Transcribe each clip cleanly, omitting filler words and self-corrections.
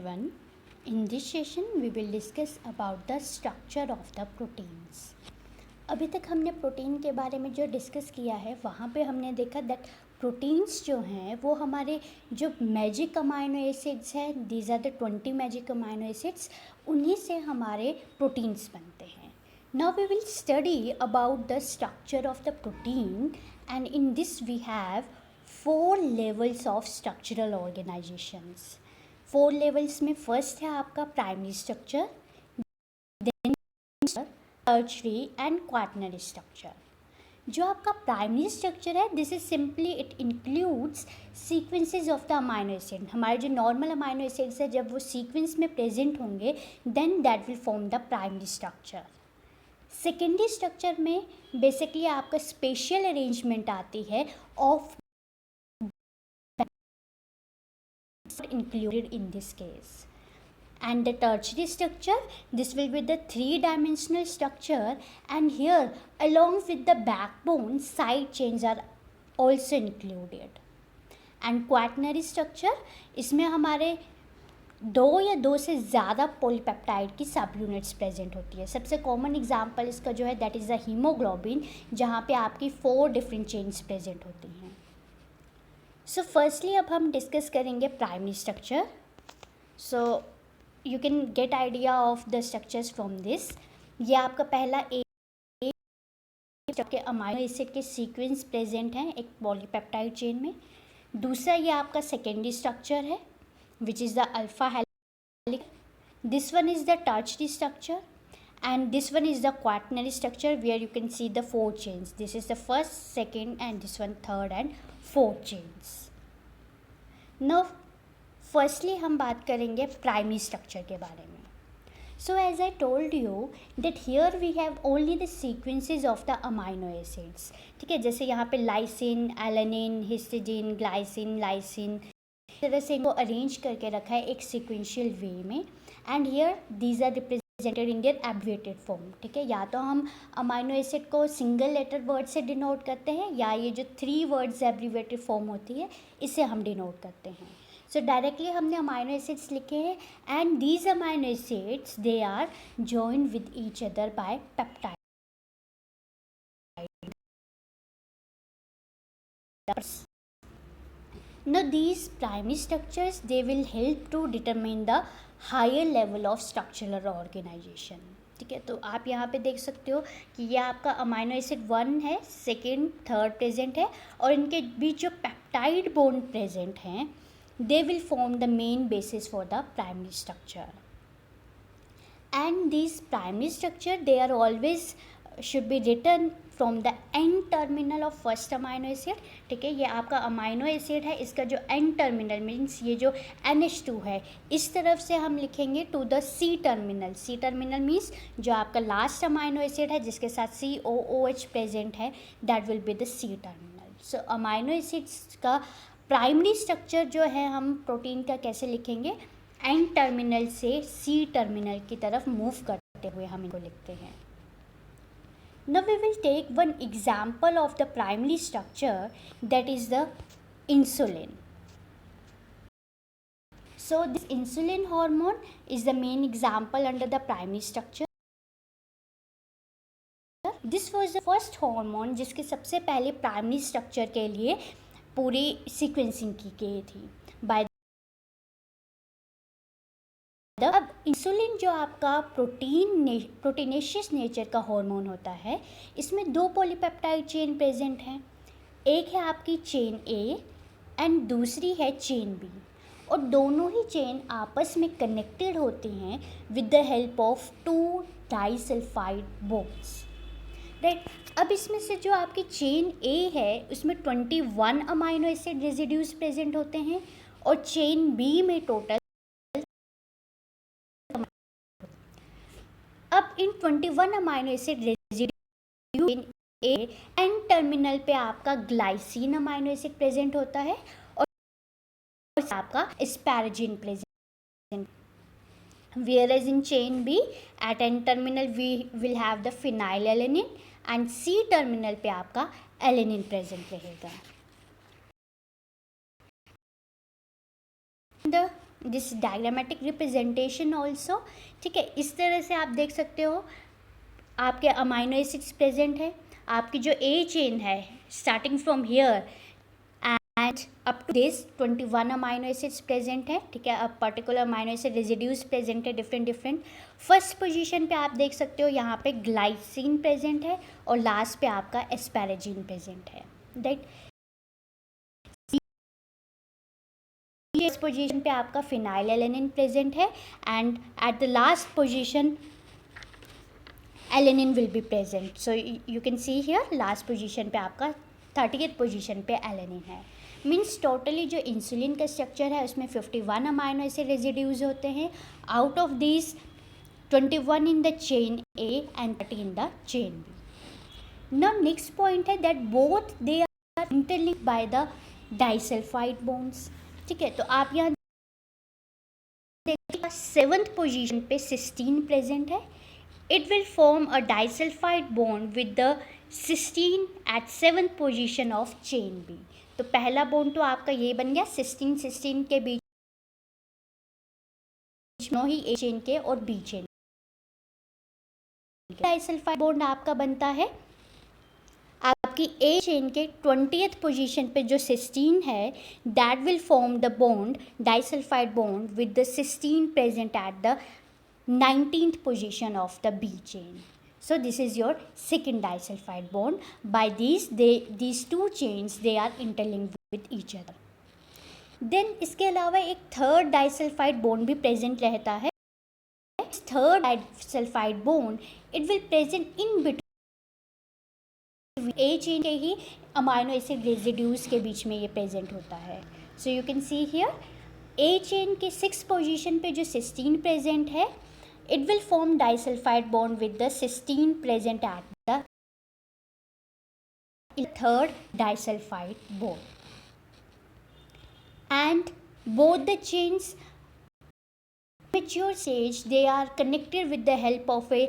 everyone. In this session we will discuss about the structure of the proteins. अभी तक हमने protein के बारे में जो डिस्कस किया है वहाँ पे हमने देखा दैट प्रोटीन्स जो हैं वो हमारे जो मैजिक अमाइनो एसिड्स हैं, these are the 20 magic amino acids, उन्हीं से हमारे प्रोटीन्स बनते हैं. Now we will study about the structure of the protein and in this we have 4 levels of structural organizations. 4 levels में फर्स्ट है आपका primary structure, then tertiary and quaternary structure. जो आपका प्राइमरी स्ट्रक्चर है this is simply it includes sequences of the amino acid. हमारे जो normal amino acids है जब वो सीक्वेंस में प्रेजेंट होंगे then that will form the primary structure. Secondary structure में बेसिकली आपका स्पेशल अरेंजमेंट आती है of included in this case. And the tertiary structure, this will be the 3-dimensional structure, and here along with the backbone side chains are also included. And quaternary structure, इसमें हमारे दो या दो से ज़्यादा polypeptide की सब यूनिट्स प्रेजेंट होती है. सबसे कॉमन एग्जांपल इसका जो है दैट इज़ द हीमोग्लोबिन, जहाँ पे आपकी 4 डिफरेंट चेन्स प्रेजेंट होती हैं. सो फर्स्टली अब हम डिस्कस करेंगे primary structure. So you can get idea of the structures from this. ये आपका पहला के अमाइनो एसिड के सीक्वेंस प्रेजेंट हैं एक पॉलीपेप्टाइड चेन में. दूसरा ये आपका सेकेंडरी स्ट्रक्चर है which is the alpha helix. This one is the tertiary structure and this one is the quaternary structure where you can see the 4 chains. This is the first, second and this one third and fourth chains. Now firstly हम बात करेंगे primary structure के बारे में. So as I told you that here we have only the sequences of the amino acids. ठीक है, जैसे यहाँ पे lysine, alanine, histidine, glycine, lysine, इस तरह से इनको अरेंज करके रखा है एक सिक्वेंशियल वे में. And here these are represented in their abbreviated form. ठीक है, या तो हम अमाइनो एसिड को सिंगल लेटर वर्ड से डिनोट करते हैं या ये जो 3 वर्ड्स एब्रिविएटेड फॉर्म होती है इसे हम डिनोट करते हैं. सो डायरेक्टली हमने अमाइनो एसिड्स लिखे हैं and these amino acids they are joined with each other by peptide. Now these primary structures they will help to determine the higher level of structural organization. ठीक है, तो आप यहाँ पे देख सकते हो कि ये आपका अमाइनो एसिड 1 है, सेकेंड, थर्ड प्रेजेंट है और इनके बीच जो पेप्टाइड बॉन्ड प्रेजेंट हैं they will form the main basis for the primary structure. And these primary structure they are always should be written from the end terminal of first amino acid. ठीक है, ये आपका amino acid है, इसका जो and terminal means ये जो NH2 है इस तरफ से हम लिखेंगे to the C terminal. C terminal means जो आपका लास्ट अमाइनो एसिड है जिसके साथ COOH प्रेजेंट है that will be the C terminal. So amino acids का प्राइमरी स्ट्रक्चर जो है हम प्रोटीन का कैसे लिखेंगे, एंड टर्मिनल से C टर्मिनल की तरफ मूव करते हुए हम इनको लिखते हैं. Now we will take one example of the primary structure, that is the insulin. So this insulin hormone is the main example under the primary structure. This was the first hormone जिसके सबसे पहले primary structure के लिए पूरी sequencing की गई थी bye. अब इंसुलिन जो आपका प्रोटीनेशियस नेचर का हार्मोन होता है इसमें 2 पॉलीपेप्टाइड चेन प्रेजेंट हैं. एक है आपकी चेन ए एंड दूसरी है चेन बी और दोनों ही चेन आपस में कनेक्टेड होती हैं with the help of 2 disulphide bonds. Right, अब इसमें से जो आपकी चेन ए है उसमें 21 अमाइनो एसिड रेजिड्यूज प्रेजेंट होते हैं और चेन बी में टोटल. अब इन 21 amino acid residue A and terminal पे आपका ग्लाइसिन अमाइनो एसिड प्रेजेंट होता है और आपका एस्पैरागिन present. whereas in chain B at N terminal we will have the phenylalanine and C terminal पे आपका alanine present रहेगा. The this diagrammatic representation also, ठीक है। इस तरह से आप देख सकते हो आपके अमाइनो एसिड्स प्रेजेंट है, आपकी जो ए चेन है starting from here and up to this 21 amino acids present है, ठीक है। अब particular amino acid residues present है डिफरेंट। फर्स्ट पोजीशन पे आप देख सकते हो यहाँ पे ग्लाइसिन प्रेजेंट है और लास्ट पे आपका एस्पैराजीन प्रेजेंट है, राइट। इस पोजीशन पे आपका फिनाइल एलेनिन प्रेजेंट है and at the last position alanine will be present. So you can see here last position पे आपका 30th पोजीशन पे एलेनिन है। मीन्स टोटली जो इंसुलिन का स्ट्रक्चर है उसमें 51 अमाइनो एसिड रेजिड्यूज होते हैं। Out of this 21 in the chain A and 30 in the chain B. Now next point है that both they are interlinked by the disulphide bonds, ठीक है। तो आप यहाँ देखिए 7th पोजीशन पे सिस्टीन प्रेजेंट है। It will form a disulphide bond with the cysteine at 7th position of chain B. तो पहला बॉन्ड तो आपका ये बन गया, सिस्टीन के बीच में ही ए चेन के और बी चेन। डाइसल्फाइड बॉन्ड आपका बनता है आपकी ए चेन के 20th पोजीशन पे जो सिस्टीन है that will form the bond disulphide bond with the cysteine present at the 19th position of the B chain. So this is your second disulfide bond. By these two chains they are interlinked with each other. Then इसके अलावा एक third disulphide bond भी present रहता है। Third disulphide bond it will present in between A chain के ही amino acid residues के बीच में ये प्रेजेंट होता है। सो you can see here A chain के 6th पोजीशन पे जो सिस्टीन प्रेजेंट है it will form disulfide bond with the cysteine present at the third disulfide bond, and both the chains mature stage they are connected with the help of a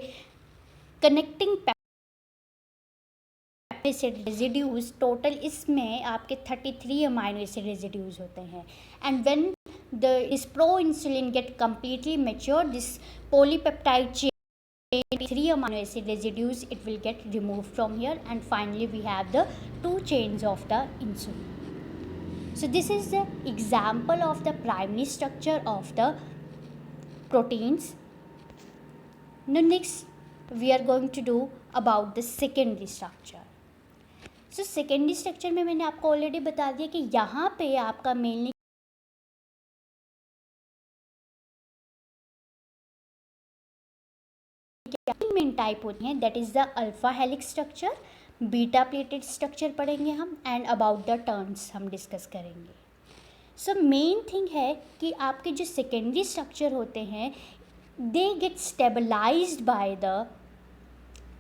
connecting acid residues. Total इसमें आपके 33 amino acid residues होते हैं and when this pro-insulin get completely matured, this polypeptide chain 3 amino acid residues it will get removed from here and finally we have the 2 chains of the insulin. So this is the example of the primary structure of the proteins. Now next we are going to do about the secondary structure. So secondary structure में मैंने आपको already बता दिया कि यहाँ पे आपका mainly main type होती हैं, that is the alpha helix structure, beta pleated structure पढ़ेंगे हम एंड अबाउट द टर्न्स हम डिस्कस करेंगे। सो मेन थिंग है कि आपके जो सेकेंडरी स्ट्रक्चर होते हैं they get stabilised by the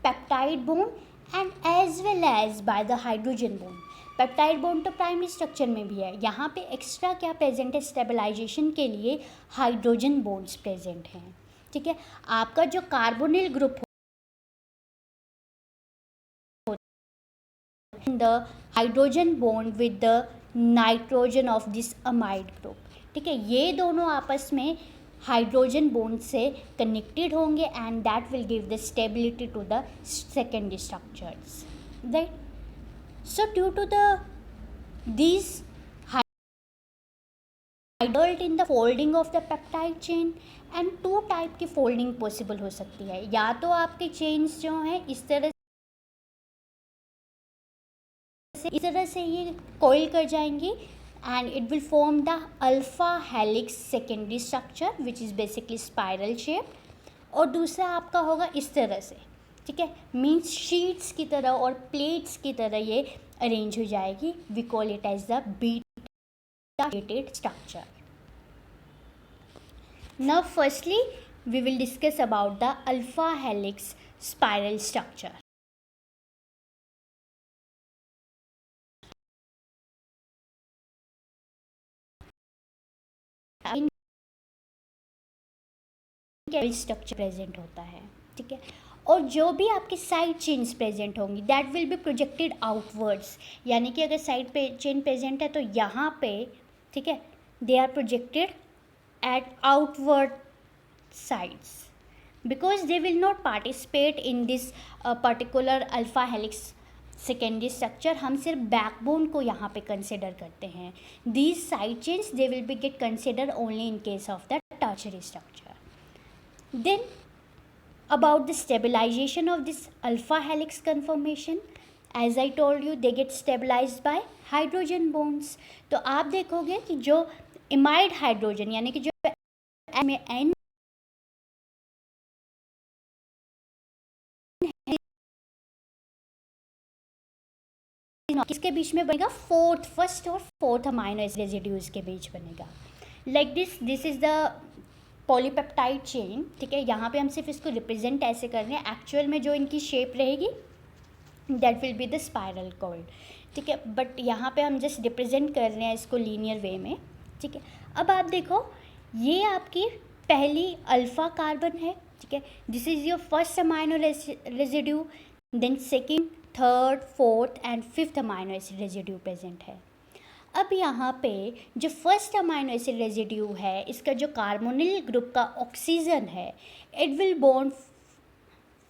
peptide bond and as well as by the hydrogen bond. Peptide bond तो प्राइमरी स्ट्रक्चर में भी है, यहाँ पे एक्स्ट्रा क्या प्रेजेंट है स्टेबलाइजेशन के लिए हाइड्रोजन बॉन्ड्स प्रेजेंट हैं, ठीक है। आपका जो carbonyl group the hydrogen bond with the nitrogen of this amide group, ठीक है, ये दोनों आपस में हाइड्रोजन बॉन्ड से कनेक्टेड होंगे and that will give the stability to the secondary structures, right. So due to the these result in the folding of the peptide chain and 2 type की folding possible हो सकती है, या तो आपके chains जो हैं इस तरह से ये कोइल कर जाएंगी and it will form the alpha helix secondary structure which is basically spiral shape, और दूसरा आपका होगा इस तरह से, ठीक है, मीन्स शीट्स की तरह और प्लेट्स की तरह ये अरेंज हो जाएगी। We call it as the beta pleated structure. Now firstly we will discuss about the alpha helix spiral structure. Structure present होता है, ठीक है, और जो भी आपकी साइड चेन्स प्रेजेंट होंगी that will be projected outwards, यानी कि अगर साइड पे चेन प्रेजेंट है तो यहाँ पे, ठीक है, they are projected at outward sides because they will not participate in this particular alpha helix secondary structure. हम सिर्फ बैकबोन को यहाँ पे कंसिडर करते हैं. These side chains they will be get considered only in case of the tertiary structure. Then about the stabilization of this alpha helix conformation, as I told you they get stabilized by hydrogen bonds. तो आप देखोगे कि जो इमाइड hydrogen यानी कि जो में N किसके बीच में बनेगा, फर्स्ट और फोर्थ अमाइनो एसिड रेजिड्यूज के बीच बनेगा. Like this is the polypeptide chain. ठीक है, यहाँ पे हम सिर्फ इसको रिप्रेजेंट ऐसे कर रहे हैं. एक्चुअल में जो इनकी शेप रहेगी that will be the spiral cord. ठीक है, बट यहाँ पे हम जस्ट रिप्रेजेंट कर रहे हैं इसको लीनियर वे में. ठीक है, अब आप देखो ये आपकी पहली अल्फा कार्बन है. ठीक है, this is your first amino residue. Then second, third, fourth and fifth amino acid residue present है. अब यहाँ पे जो फर्स्ट अमाइनो एसिड रेजिड्यू है इसका जो कार्बोनिल ग्रुप का ऑक्सीजन है it will bond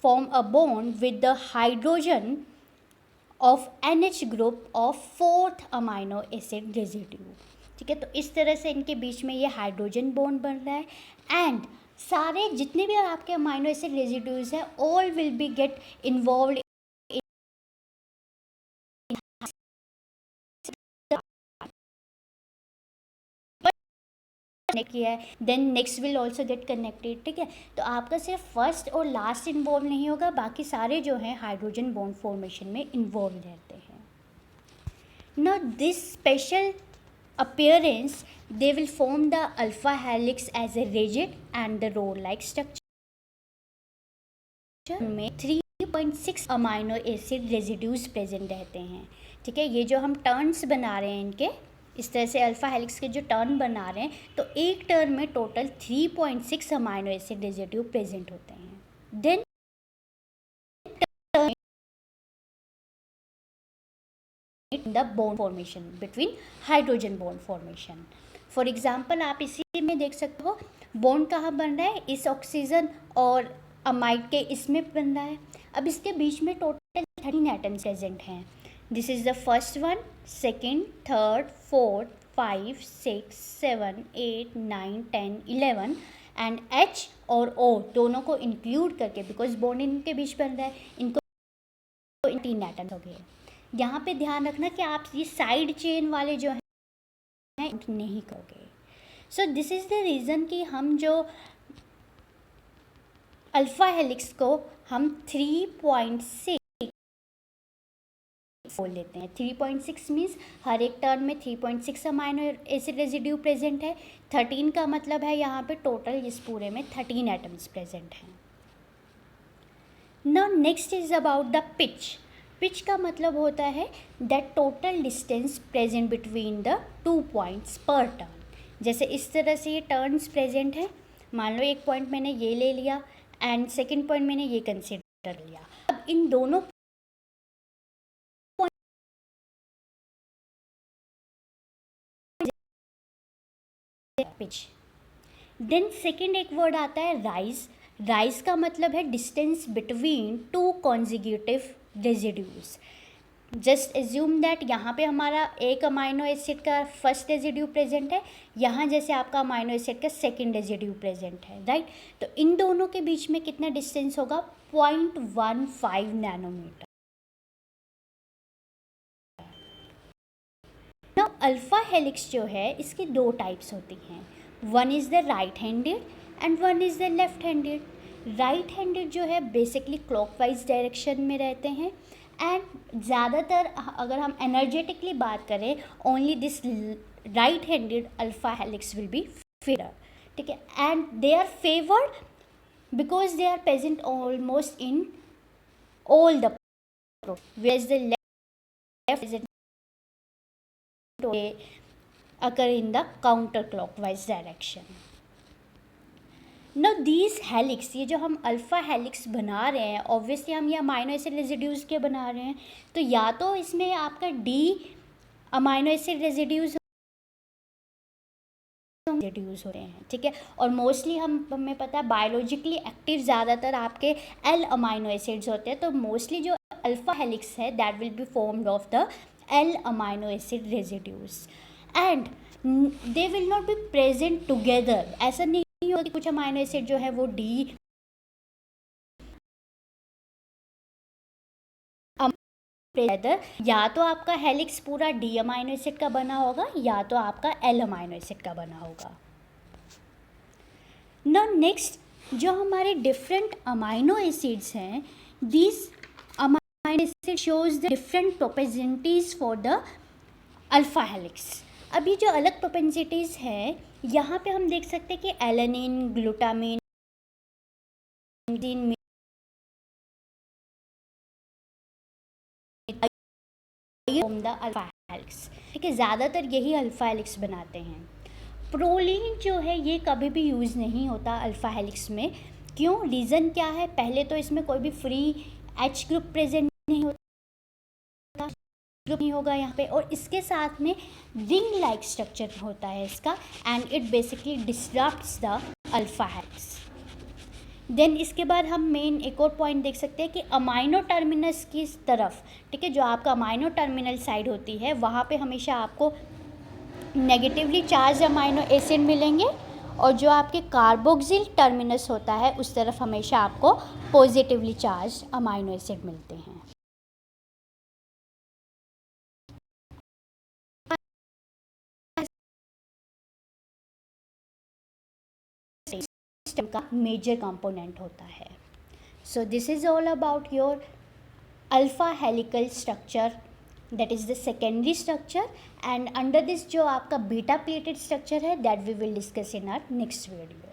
form a bond with the hydrogen of NH group of fourth amino acid residue. ठीक है, तो इस तरह से इनके बीच में ये हाइड्रोजन बॉन्ड बन रहा है. एंड सारे जितने भी आपके अमाइनो एसिड रेजिड्यूज हैं all will be get involve किया है. Then next will also get connected. ठीक है, तो आपका सिर्फ फर्स्ट और लास्ट इन्वॉल्व नहीं होगा, बाकी सारे जो हैं हाइड्रोजन बॉन्ड फॉर्मेशन में इन्वॉल्व रहते हैं. Now this special appearance they will form the alpha helix as a rigid and the roll like structure में 3.6 अमाइनो एसिड रेजिड्यूज प्रेजेंट रहते हैं. ठीक है, ये जो हम टर्न्स बना रहे हैं इनके इस तरह से अल्फा हेलिक्स के जो टर्न बना रहे हैं तो एक टर्न में total 3.6 amino acid residue present होते हैं. Then the bond formation between hydrogen bond formation. For example आप इसी में देख सकते हो बॉन्ड कहाँ बन रहा है, इस ऑक्सीजन और अमाइड के इसमें बन रहा है. अब इसके बीच में टोटल 13 एटम्स प्रेजेंट हैं. This is the first one, second, third, fourth, 5, 6, 7, 8, 9, 10, 11 and H और O दोनों को इंक्लूड करके बिकॉज बॉन्ड इनके बीच बन रहा है इनको 3 एटम्स हो गए. यहाँ पे ध्यान रखना कि आप ये साइड चेन वाले जो हैं नहीं करोगे. So this is the reason कि हम जो अल्फा हेलिक्स को हम 3.6 बोल लेते हैं. 3.6 मीन्स हर एक टर्न में 3.6 अमाइनो एसिड रेजिड्यू प्रेजेंट है. 13 का मतलब है यहाँ पे टोटल इस पूरे में 13 एटम्स प्रेजेंट हैं. Now next is about the pitch. Pitch का मतलब होता है that total distance present between the 2 points पर टर्न. जैसे इस तरह से ये टर्न्स प्रेजेंट है. मान लो एक पॉइंट मैंने ये ले लिया एंड सेकंड पॉइंट मैंने ये कंसिडर लिया. अब इन दोनों पिच. देन सेकंड एक वर्ड आता है राइज. राइज का मतलब है distance between 2 consecutive residues. Just assume that यहाँ पे हमारा एक अमाइनो एसिड का फर्स्ट रेजिड्यू प्रेजेंट है, यहाँ जैसे आपका अमाइनो एसिड का सेकंड रेजिड्यू प्रेजेंट है. राइट, तो इन दोनों के बीच में कितना डिस्टेंस होगा, 0.15 नैनोमीटर. नाउ अल्फा हेलिक्स जो है इसकी 2 टाइप्स होती हैं. One is the right handed and one is the left handed. Right handed जो है बेसिकली क्लॉकवाइज डायरेक्शन में रहते हैं एंड ज़्यादातर अगर हम एनर्जेटिकली बात करें only this right handed alpha helix will be favour. ठीक है, and they are favoured because they are present almost in all the whereas the left is occur in the counter clockwise direction. Now these helix, ये जो हम alpha helix बना रहे हैं obviously हम ये अमाइनो एसिड रेजिड्यूज़ के बना रहे हैं तो या तो इसमें आपका D amino acid residues reduce हो रहे हैं, ठीक है। और मोस्टली हमें पता है बायोलॉजिकली एक्टिव ज़्यादातर आपके एल अमाइनो एसिड्स होते हैं, तो मोस्टली जो अल्फा हेलिक्स है that will be formed of the L amino acid residues and they will not be present together. ऐसा नहीं होगा कि कुछ अमाइनो एसिड जो है वो डी या तो आपका हेलिक्स पूरा डी अमाइनो एसिड का बना होगा या तो आपका एल अमाइनो एसिड का बना होगा। नाउ नेक्स्ट जो हमारे डिफरेंट अमाइनो एसिड्स हैं, this amino acid shows the different propensities for the alpha helix. अभी जो अलग प्रोपेंसिटीज है यहाँ पे हम देख सकते हैं कि alanine, glutamine, the alpha helix, ठीक है, ज़्यादातर यही अल्फा हेलिक्स बनाते हैं। प्रोलीन जो है ये कभी भी यूज़ नहीं होता अल्फा हेलिक्स में। क्यों? रीज़न क्या है? पहले तो इसमें कोई भी फ्री एच ग्रुप प्रेजेंट नहीं होता, ग्रुप नहीं होगा यहाँ पे, और इसके साथ में रिंग लाइक स्ट्रक्चर होता है इसका and it basically disrupts the alpha helix. Then इसके बाद हम मेन एक और पॉइंट देख सकते हैं कि अमाइनो टर्मिनस की तरफ, ठीक है, जो आपका अमाइनो टर्मिनल साइड होती है वहाँ पे हमेशा आपको नेगेटिवली चार्ज अमाइनो एसिड मिलेंगे और जो आपके कार्बोक्सिल टर्मिनस होता है उस तरफ हमेशा आपको पॉजिटिवली चार्ज अमाइनो एसिड मिलते हैं। सिस्टम का मेजर कंपोनेंट होता है। So this is all about your alpha helical structure, that is the secondary structure, and under this जो आपका बीटा प्लेटेड स्ट्रक्चर है that we will discuss in our next video.